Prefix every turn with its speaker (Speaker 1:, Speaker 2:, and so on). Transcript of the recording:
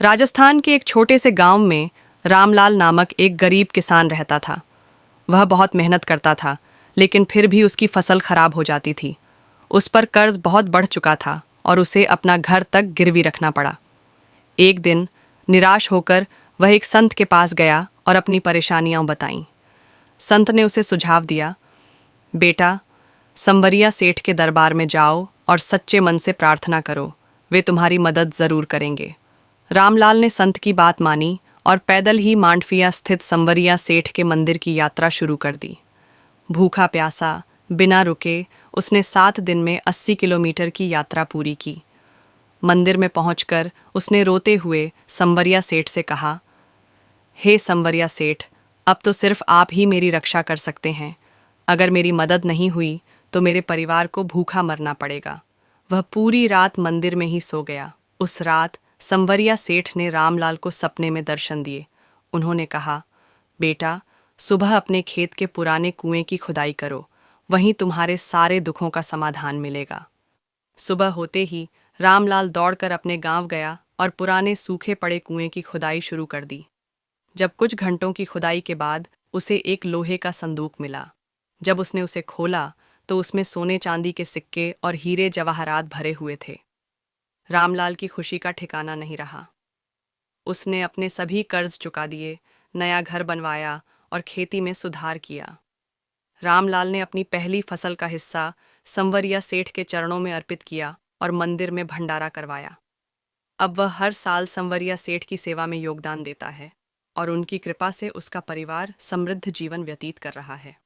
Speaker 1: राजस्थान के एक छोटे से गांव में रामलाल नामक एक गरीब किसान रहता था। वह बहुत मेहनत करता था, लेकिन फिर भी उसकी फसल खराब हो जाती थी। उस पर कर्ज बहुत बढ़ चुका था और उसे अपना घर तक गिरवी रखना पड़ा। एक दिन निराश होकर वह एक संत के पास गया और अपनी परेशानियां बताईं। संत ने उसे सुझाव दिया, बेटा, संवरिया सेठ के दरबार में जाओ और सच्चे मन से प्रार्थना करो, वे तुम्हारी मदद जरूर करेंगे। रामलाल ने संत की बात मानी और पैदल ही मांडफिया स्थित संवरिया सेठ के मंदिर की यात्रा शुरू कर दी। भूखा प्यासा, बिना रुके, उसने 7 दिन में 80 किलोमीटर की यात्रा पूरी की। मंदिर में पहुंचकर उसने रोते हुए संवरिया सेठ से कहा, हे संवरिया सेठ, अब तो सिर्फ आप ही मेरी रक्षा कर सकते हैं। अगर मेरी मदद नहीं हुई तो मेरे परिवार को भूखा मरना पड़ेगा। वह पूरी रात मंदिर में ही सो गया। उस रात संवरिया सेठ ने रामलाल को सपने में दर्शन दिए। उन्होंने कहा, बेटा, सुबह अपने खेत के पुराने कुएं की खुदाई करो, वहीं तुम्हारे सारे दुखों का समाधान मिलेगा। सुबह होते ही रामलाल दौड़कर अपने गांव गया और पुराने सूखे पड़े कुएं की खुदाई शुरू कर दी। जब कुछ घंटों की खुदाई के बाद उसे एक लोहे का संदूक मिला। जब उसने उसे खोला तो उसमें सोने चांदी के सिक्के और हीरे जवाहरात भरे हुए थे। रामलाल की खुशी का ठिकाना नहीं रहा। उसने अपने सभी कर्ज चुका दिए, नया घर बनवाया और खेती में सुधार किया। रामलाल ने अपनी पहली फसल का हिस्सा संवरिया सेठ के चरणों में अर्पित किया और मंदिर में भंडारा करवाया। अब वह हर साल संवरिया सेठ की सेवा में योगदान देता है और उनकी कृपा से उसका परिवार समृद्ध जीवन व्यतीत कर रहा है।